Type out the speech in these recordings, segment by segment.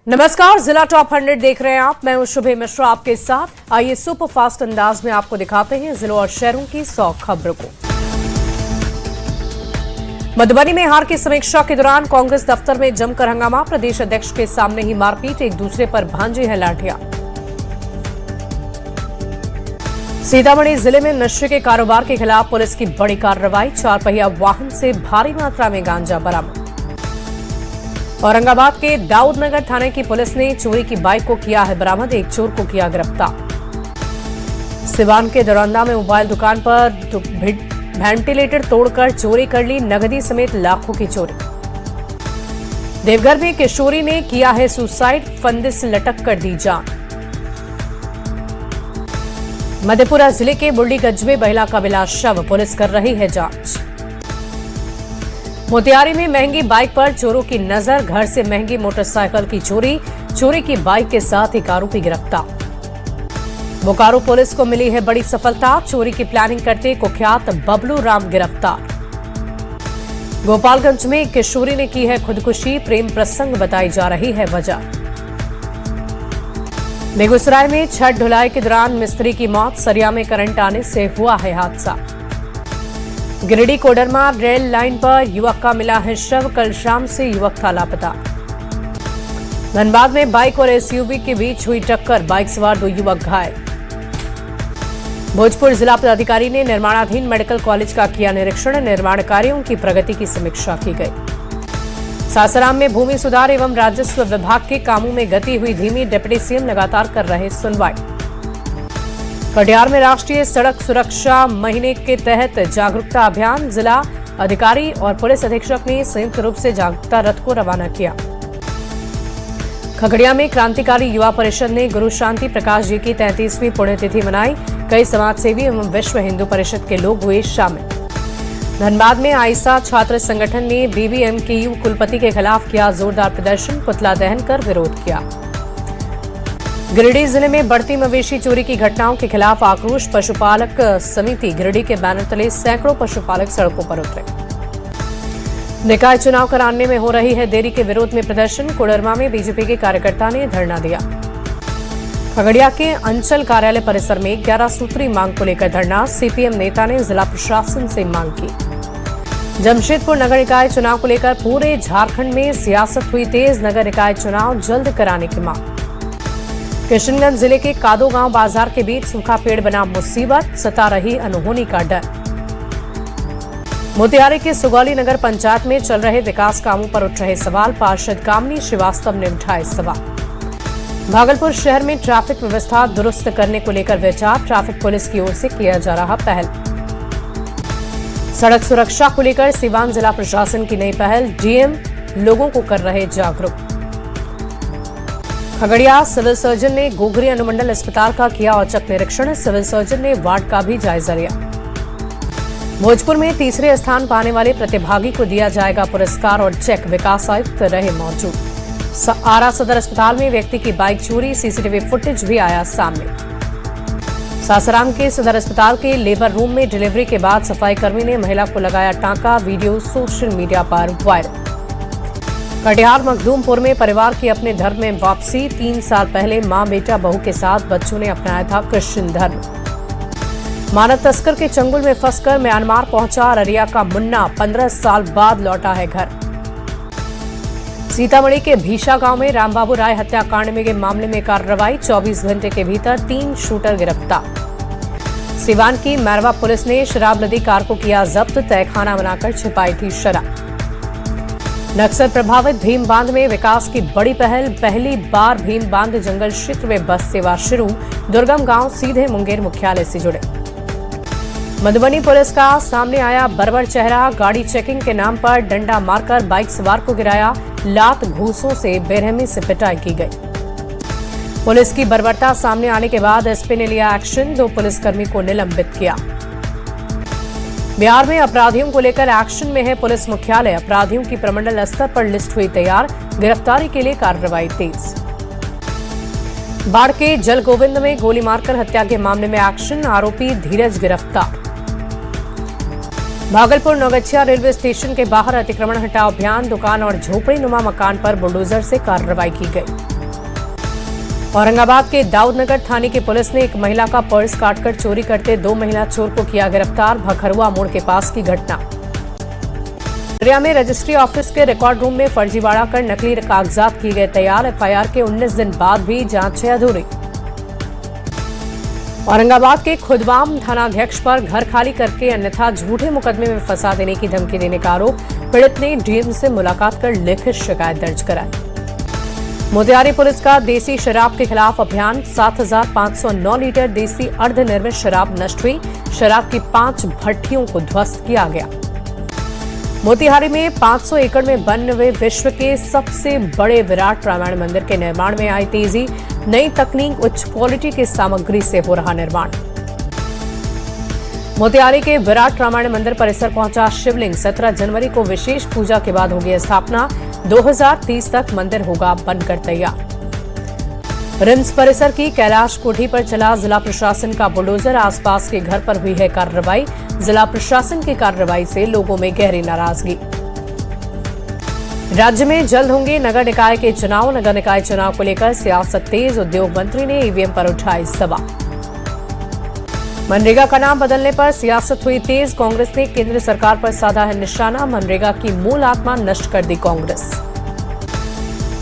नमस्कार, जिला टॉप 100 देख रहे हैं आप। मैं हूं शुभे मिश्रा आपके साथ। आइए सुपर फास्ट अंदाज में आपको दिखाते हैं जिलों और शहरों की 100 खबरों को। मधुबनी में हार की समीक्षा के दौरान कांग्रेस दफ्तर में जमकर हंगामा। प्रदेश अध्यक्ष के सामने ही मारपीट, एक दूसरे पर भांजी है लाठियां। सीतामढ़ी जिले में नशे के कारोबार के खिलाफ पुलिस की बड़ी कार्रवाई। 4 पहिया वाहन से भारी मात्रा में गांजा बरामद। औरंगाबाद के दाऊदनगर थाने की पुलिस ने चोरी की बाइक को किया है बरामद, एक चोर को किया गिरफ्तार। सिवान के दरौंदा में मोबाइल दुकान पर वेंटिलेटर तोड़कर चोरी कर ली, नगदी समेत लाखों की चोरी। देवघर में किशोरी ने किया है सुसाइड, फंदे से लटक कर दी जान। मधेपुरा जिले के बुंडीगंज में महिला का मिला शव, पुलिस कर रही है जांच। मोतिहारी में महंगी बाइक पर चोरों की नजर, घर से महंगी मोटरसाइकिल की चोरी की बाइक के साथ एक आरोपी गिरफ्तार। बोकारो पुलिस को मिली है बड़ी सफलता, चोरी की प्लानिंग करते कुख्यात बबलू राम गिरफ्तार। गोपालगंज में किशोरी ने की है खुदकुशी, प्रेम प्रसंग बताई जा रही है वजह। बेगूसराय में छठ ढुलाई के दौरान मिस्त्री की मौत, सरिया में करंट आने से हुआ है हादसा। गिरिडीह कोडरमा रेल लाइन पर युवक का मिला है शव, कल शाम से युवक था लापता। धनबाद में बाइक और एसयूवी के बीच हुई टक्कर, बाइक सवार 2 युवक घायल। भोजपुर जिला पदाधिकारी ने निर्माणाधीन मेडिकल कॉलेज का किया निरीक्षण, निर्माण कार्यों की प्रगति की समीक्षा की गई। सासाराम में भूमि सुधार एवं राजस्व विभाग के कामों में गति हुई धीमी, डिप्टी सीएम लगातार कर रहे सुनवाई। कटिहार में राष्ट्रीय सड़क सुरक्षा महीने के तहत जागरूकता अभियान, जिला अधिकारी और पुलिस अधीक्षक ने संयुक्त रूप से जागरूकता रथ को रवाना किया। खगड़िया में क्रांतिकारी युवा परिषद ने गुरु शांति प्रकाश जी की 33वीं पुण्यतिथि मनाई, कई समाजसेवी एवं विश्व हिंदू परिषद के लोग हुए शामिल। धनबाद में आइसा छात्र संगठन ने बीबीएमकेयू कुलपति के खिलाफ किया जोरदार प्रदर्शन, पुतला दहन कर विरोध किया। गिरिडीह जिले में बढ़ती मवेशी चोरी की घटनाओं के खिलाफ आक्रोश, पशुपालक समिति गिरिडीह के बैनर तले सैकड़ों पशुपालक सड़कों पर उतरे। निकाय चुनाव कराने में हो रही है देरी के विरोध में प्रदर्शन, कोडरमा में बीजेपी के कार्यकर्ता ने धरना दिया। खगड़िया के अंचल कार्यालय परिसर में 11 सूत्री मांग को लेकर धरना, सीपीएम नेता ने जिला प्रशासन से मांग की। जमशेदपुर नगर निकाय चुनाव को लेकर पूरे झारखंड में सियासत हुई तेज, नगर निकाय चुनाव जल्द कराने की मांग। किशनगंज जिले के कादो गांव बाजार के बीच सूखा पेड़ बना मुसीबत, सता रही अनहोनी का डर। मोतिहारी के सुगौली नगर पंचायत में चल रहे विकास कामों पर उठ रहे सवाल, पार्षद कामनी श्रीवास्तव ने उठाए सवाल। भागलपुर शहर में ट्रैफिक व्यवस्था दुरुस्त करने को लेकर विचार, ट्रैफिक पुलिस की ओर से किया जा रहा पहल। सड़क सुरक्षा को लेकर सीवान जिला प्रशासन की नई पहल, डीएम लोगों को कर रहे जागरूक। खगड़िया सिविल सर्जन ने गोगरी अनुमंडल अस्पताल का किया औचक निरीक्षण, सिविल सर्जन ने वार्ड का भी जायजा लिया। भोजपुर में तीसरे स्थान पाने वाले प्रतिभागी को दिया जाएगा पुरस्कार और चेक, विकास आयुक्त रहे मौजूद। आरा सदर अस्पताल में व्यक्ति की बाइक चोरी, सीसीटीवी फुटेज भी आया सामने। सासाराम के सदर अस्पताल के लेबर रूम में डिलीवरी के बाद सफाई कर्मी ने महिला को लगाया टांका, वीडियो सोशल मीडिया पर वायरल। कटिहार मखदूमपुर में परिवार की अपने धर्म में वापसी, 3 साल पहले मां बेटा बहू के साथ बच्चों ने अपनाया था क्रिश्चियन धर्म। मानव तस्कर के चंगुल में फंसकर म्यांमार पहुंचा अररिया का मुन्ना, 15 साल बाद लौटा है घर। सीतामढ़ी के भीषा गांव में रामबाबू राय हत्याकांड में के मामले में कार्रवाई, 24 घंटे के भीतर 3 शूटर गिरफ्तार। सिवान की मैरवा पुलिस ने शराब लदी कार को किया जब्त, तहखाना बनाकर छिपाई थी शराब। नक्सल प्रभावित भीम बांध में विकास की बड़ी पहल, पहली बार भीम बांध जंगल क्षेत्र में बस सेवा शुरू, दुर्गम गांव सीधे मुंगेर मुख्यालय से जुड़े। मधुबनी पुलिस का सामने आया बर्बर चेहरा, गाड़ी चेकिंग के नाम पर डंडा मारकर बाइक सवार को गिराया, लात घूसों से बेरहमी से पिटाई की गई। पुलिस की बर्बरता सामने आने के बाद एसपी ने लिया एक्शन, 2 पुलिसकर्मी को निलंबित किया। बिहार में अपराधियों को लेकर एक्शन में है पुलिस मुख्यालय, अपराधियों की प्रमंडल स्तर पर लिस्ट हुई तैयार, गिरफ्तारी के लिए कार्रवाई तेज। बाढ़ के जलगोविंद में गोली मारकर हत्या के मामले में एक्शन, आरोपी धीरज गिरफ्तार। भागलपुर नौगछिया रेलवे स्टेशन के बाहर अतिक्रमण हटाओ अभियान, दुकान और झोपड़ी नुमा मकान पर बुलडोजर से कार्रवाई की गई। औरंगाबाद के दाऊदनगर थाने की पुलिस ने एक महिला का पर्स काटकर चोरी करते 2 महिला चोर को किया गिरफ्तार। भखरुआ मोड़ के पास की घटना। खगड़िया में रजिस्ट्री ऑफिस के रिकॉर्ड रूम में फर्जीवाड़ा कर नकली कागजात किए गए तैयार। एफआईआर के 19 दिन बाद भी जांच है अधूरी। औरंगाबाद के खुदवाम थानाध्यक्ष पर घर खाली करके अन्यथा झूठे मुकदमे में फंसा देने की धमकी देने का आरोप। पीड़ित ने डीएम से मुलाकात कर लिखित शिकायत दर्ज कराई। मोतिहारी पुलिस का देसी शराब के खिलाफ अभियान। 7,509 लीटर देसी अर्धनिर्मित शराब नष्ट हुई। शराब की 5 भट्टियों को ध्वस्त किया गया। मोतिहारी में 500 एकड़ में बन हुए विश्व के सबसे बड़े विराट रामायण मंदिर के निर्माण में आई तेजी। नई तकनीक, उच्च क्वालिटी की सामग्री से हो रहा निर्माण। मोतिहारी के विराट रामायण मंदिर परिसर पहुंचा शिवलिंग। 17 जनवरी को विशेष पूजा के बाद होगी स्थापना। 2030 तक मंदिर होगा बनकर तैयार। रिम्स परिसर की कैलाश कोठी पर चला जिला प्रशासन का बुलडोजर। आसपास के घर पर हुई है कार्रवाई। जिला प्रशासन की कार्रवाई से लोगों में गहरी नाराजगी। राज्य में जल्द होंगे नगर निकाय के चुनाव। नगर निकाय चुनाव को लेकर सियासत तेज। उद्योग मंत्री ने ईवीएम पर उठाई सवाल। मनरेगा का नाम बदलने पर सियासत हुई तेज। कांग्रेस ने केंद्र सरकार पर साधा है निशाना। मनरेगा की मूल आत्मा नष्ट कर दी कांग्रेस।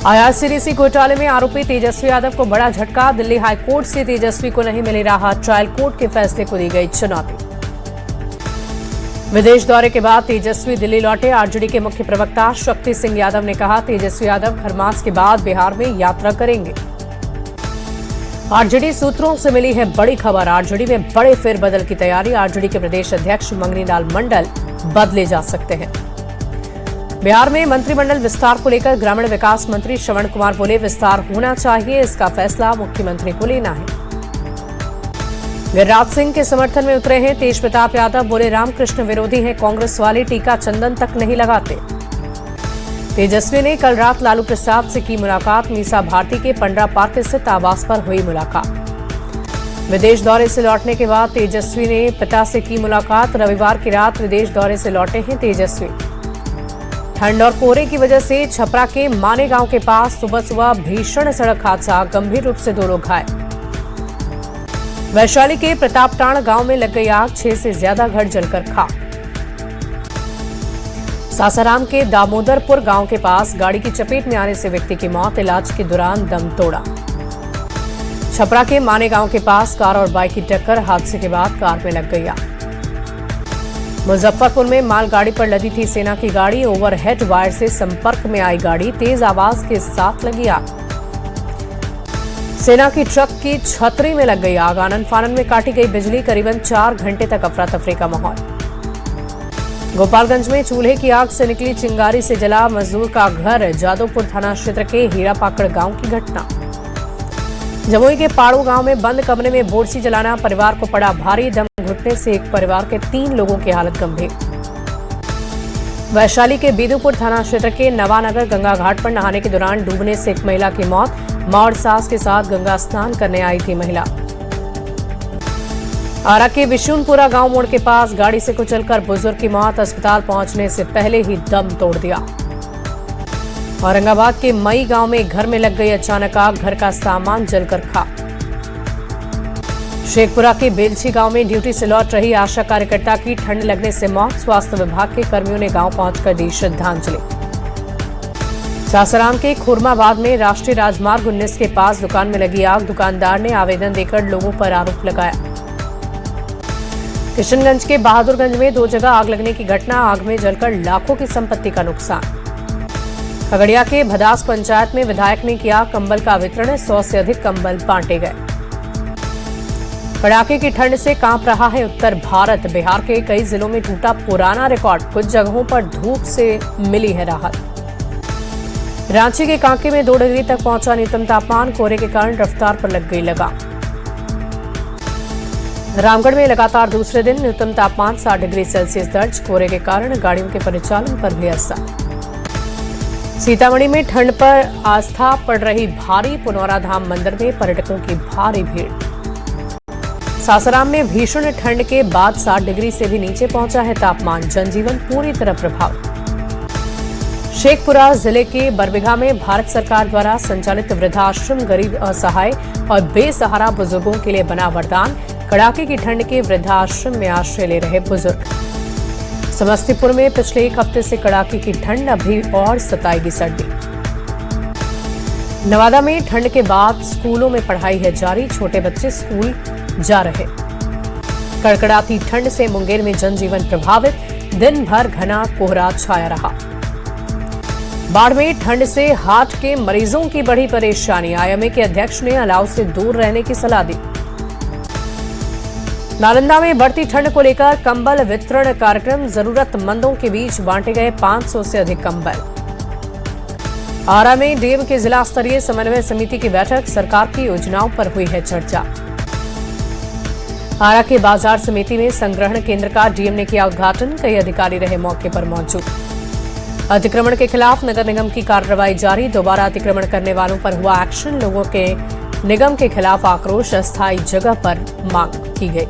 आईआरसीटीसी घोटाले में आरोपी तेजस्वी यादव को बड़ा झटका। दिल्ली हाईकोर्ट से तेजस्वी को नहीं मिली राहत। ट्रायल कोर्ट के फैसले को दी गई चुनौती। विदेश दौरे के बाद तेजस्वी दिल्ली लौटे। आरजेडी के मुख्य प्रवक्ता शक्ति सिंह यादव ने कहा, तेजस्वी यादव खरमास के बाद बिहार में यात्रा करेंगे। आरजेडी सूत्रों से मिली है बड़ी खबर। आरजेडी में बड़े फेरबदल की तैयारी। आरजेडी के प्रदेश अध्यक्ष मंगनी लाल मंडल बदले जा सकते हैं। बिहार में मंत्रिमंडल विस्तार को लेकर ग्रामीण विकास मंत्री श्रवण कुमार बोले, विस्तार होना चाहिए, इसका फैसला मुख्यमंत्री को लेना है। गिरिराज सिंह के समर्थन में उतरे हैं तेज प्रताप यादव। बोले, रामकृष्ण विरोधी हैं कांग्रेस वाले, टीका चंदन तक नहीं लगाते। तेजस्वी ने कल रात लालू प्रसाद से की मुलाकात। मीसा भारती के पंडरा पार्क स्थित आवास पर हुई मुलाकात। विदेश दौरे से लौटने के बाद तेजस्वी ने पिता से की मुलाकात। रविवार की रात विदेश दौरे से लौटे हैं तेजस्वी। ठंड और कोहरे की वजह से छपरा के माने गांव के पास सुबह सुबह भीषण सड़क हादसा। गंभीर रूप से 2 लोग घायल। वैशाली के प्रतापटाण गांव में लग गई आग। 6 से ज्यादा घर जलकर खाक। सासाराम के दामोदरपुर गांव के पास गाड़ी की चपेट में आने से व्यक्ति की मौत। इलाज के दौरान दम तोड़ा। छपरा के माने गांव के पास कार और बाइक की टक्कर। हादसे के बाद कार में लग गई आग। मुजफ्फरपुर में मालगाड़ी पर लदी थी सेना की गाड़ी। ओवरहेड वायर से संपर्क में आई गाड़ी। तेज आवाज के साथ लगी आग। सेना की ट्रक की छतरी में लग गई आग। आनन फानन में काटी गई बिजली। करीबन 4 घंटे तक अफरा तफरी का माहौल। गोपालगंज में चूल्हे की आग से निकली चिंगारी से जला मजदूर का घर। जादवपुर थाना क्षेत्र के हीरापाकड़ गांव की घटना। जमुई के पाड़ू गांव में बंद कमरे में बोरसी जलाना परिवार को पड़ा भारी। दम घुटने से एक परिवार के 3 लोगों की हालत गंभीर। वैशाली के बीदुपुर थाना क्षेत्र के नवानगर गंगा घाट पर नहाने के दौरान डूबने से एक महिला की मौत। मां और सास के साथ गंगा स्नान करने आई थी महिला। आरा के विशुनपुरा गांव मोड़ के पास गाड़ी से कुचलकर बुजुर्ग की मौत। अस्पताल पहुंचने से पहले ही दम तोड़ दिया। औरंगाबाद के मई गांव में घर में लग गई अचानक आग। घर का सामान जलकर खाक। शेखपुरा के बेलछी गांव में ड्यूटी से लौट रही आशा कार्यकर्ता की ठंड लगने से मौत। स्वास्थ्य विभाग के कर्मियों ने गांव पहुंचकर दी श्रद्धांजलि। सासाराम के खुरमाबाद में राष्ट्रीय राजमार्ग 19 के पास दुकान में लगी आग। दुकानदार ने आवेदन देकर लोगों पर आरोप लगाया। किशनगंज के बहादुरगंज में 2 जगह आग लगने की घटना। आग में जलकर लाखों की संपत्ति का नुकसान। खगड़िया के भदास पंचायत में विधायक ने किया कंबल का वितरण। 100 से अधिक कंबल बांटे गए। कड़ाके की ठंड से कांप रहा है उत्तर भारत। बिहार के कई जिलों में टूटा पुराना रिकॉर्ड। कुछ जगहों पर धूप से मिली है राहत। रांची के कांके में 2 डिग्री तक पहुंचा न्यूनतम तापमान। कोहरे के कारण रफ्तार पर लग गई लगाम। रामगढ़ में लगातार दूसरे दिन न्यूनतम तापमान 60 डिग्री सेल्सियस दर्ज। कोहरे के कारण गाड़ियों के परिचालन पर भी असर। सीतामढ़ी में ठंड पर आस्था पड़ रही भारी। पुनौरा धाम मंदिर में पर्यटकों की भारी भीड़। सासाराम में भीषण ठंड के बाद 60 डिग्री से भी नीचे पहुंचा है तापमान। जनजीवन पूरी तरह प्रभावित। शेखपुरा जिले के बरबीघा में भारत सरकार द्वारा संचालित वृद्धाश्रम गरीब, असहाय और बेसहारा बुजुर्गों के लिए बना वरदान। कड़ाके की ठंड के वृद्धाश्रम में आश्रय ले रहे बुजुर्ग। समस्तीपुर में पिछले एक हफ्ते से कड़ाके की ठंड, अभी और सताएगी सर्दी। नवादा में ठंड के बाद स्कूलों में पढ़ाई है जारी, छोटे बच्चे स्कूल जा रहे। कड़कड़ाती ठंड से मुंगेर में जनजीवन प्रभावित, दिन भर घना कोहरा छाया रहा। बाढ़ में ठंड से हार्ट के मरीजों की बड़ी परेशानी, आईएमए के अध्यक्ष ने अलाव से दूर रहने की सलाह दी। नालंदा में बढ़ती ठंड को लेकर कंबल वितरण कार्यक्रम, जरूरतमंदों के बीच बांटे गए 500 से अधिक कंबल। आरा में डीएम की जिला स्तरीय समन्वय समिति की बैठक, सरकार की योजनाओं पर हुई है चर्चा। आरा के बाजार समिति में संग्रहण केंद्र का डीएम ने किया उद्घाटन, कई अधिकारी रहे मौके पर मौजूद। अतिक्रमण के खिलाफ नगर निगम की कार्रवाई जारी, दोबारा अतिक्रमण करने वालों पर हुआ एक्शन, लोगों के निगम के खिलाफ आक्रोश, अस्थायी जगह पर मांग की गई।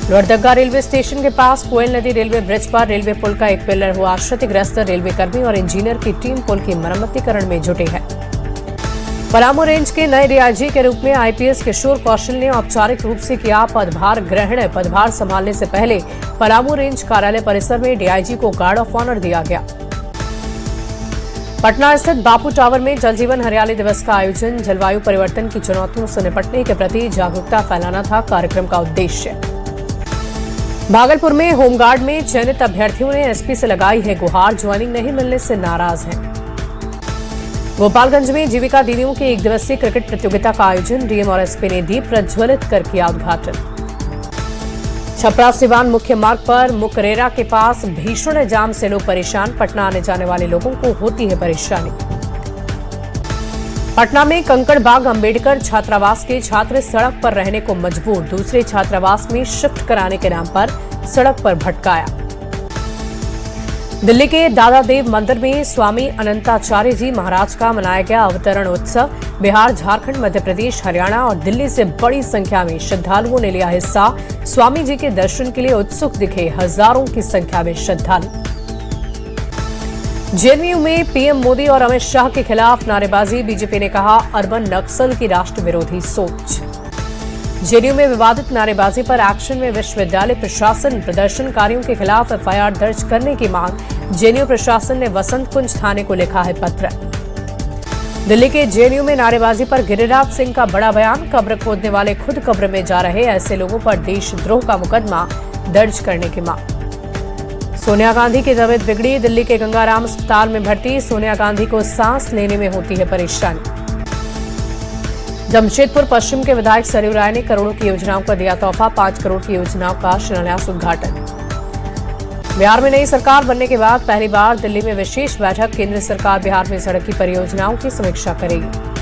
लोहरदगा रेलवे स्टेशन के पास कोयल नदी रेलवे ब्रिज पर रेलवे पुल का एक पिलर हुआ क्षतिग्रस्त, रेलवे कर्मी और इंजीनियर की टीम पुल की मरम्मतीकरण में जुटी है। पलामू रेंज के नए डीआईजी के रूप में आईपीएस किशोर कौशल ने औपचारिक रूप से किया पदभार ग्रहण। पदभार संभालने से पहले पलामू रेंज कार्यालय परिसर में डीआईजी को गार्ड ऑफ ऑनर दिया गया। पटना स्थित बापू टावर में जल जीवन हरियाली दिवस का आयोजन, जलवायु परिवर्तन की चुनौतियों से निपटने के प्रति जागरूकता फैलाना था कार्यक्रम का उद्देश्य। भागलपुर में होमगार्ड में चयनित अभ्यर्थियों ने एसपी से लगाई है गुहार, ज्वाइनिंग नहीं मिलने से नाराज हैं। गोपालगंज में जीविका दीदियों की एक दिवसीय क्रिकेट प्रतियोगिता का आयोजन, डीएम और एसपी ने दीप प्रज्वलित कर किया उद्घाटन। छपरा सिवान मुख्य मार्ग पर मुकरेरा के पास भीषण जाम से लोग परेशान, पटना आने जाने वाले लोगों को होती है परेशानी। पटना में कंकड़बाग अंबेडकर छात्रावास के छात्र सड़क पर रहने को मजबूर, दूसरे छात्रावास में शिफ्ट कराने के नाम पर सड़क पर भटकाया। दिल्ली के दादा देव मंदिर में स्वामी अनंताचार्य जी महाराज का मनाया गया अवतरण उत्सव। बिहार, झारखंड, मध्य प्रदेश, हरियाणा और दिल्ली से बड़ी संख्या में श्रद्धालुओं ने लिया हिस्सा। स्वामी जी के दर्शन के लिए उत्सुक दिखे हजारों की संख्या में श्रद्धालु। जेएनयू में पीएम मोदी और अमित शाह के खिलाफ नारेबाजी, बीजेपी ने कहा अर्बन नक्सल की राष्ट्र विरोधी सोच। जेएनयू में विवादित नारेबाजी पर एक्शन में विश्वविद्यालय प्रशासन, प्रदर्शनकारियों के खिलाफ एफआईआर दर्ज करने की मांग। जेएनयू प्रशासन ने वसंत कुंज थाने को लिखा है पत्र। दिल्ली के जेएनयू में नारेबाजी पर गिरिराज सिंह का बड़ा बयान, कब्र खोदने वाले खुद कब्र में जा रहे, ऐसे लोगों पर देशद्रोह का मुकदमा दर्ज करने की मांग। सोनिया गांधी की तबीयत बिगड़ी, दिल्ली के गंगाराम अस्पताल में भर्ती, सोनिया गांधी को सांस लेने में होती है परेशानी। जमशेदपुर पश्चिम के विधायक सरयू राय ने करोड़ों की योजनाओं का दिया तोहफा, 5 करोड़ की योजनाओं का शिलान्यास उद्घाटन। बिहार में नई सरकार बनने के बाद पहली बार दिल्ली में विशेष बैठक, केंद्र सरकार बिहार में सड़क की परियोजनाओं की समीक्षा करेगी।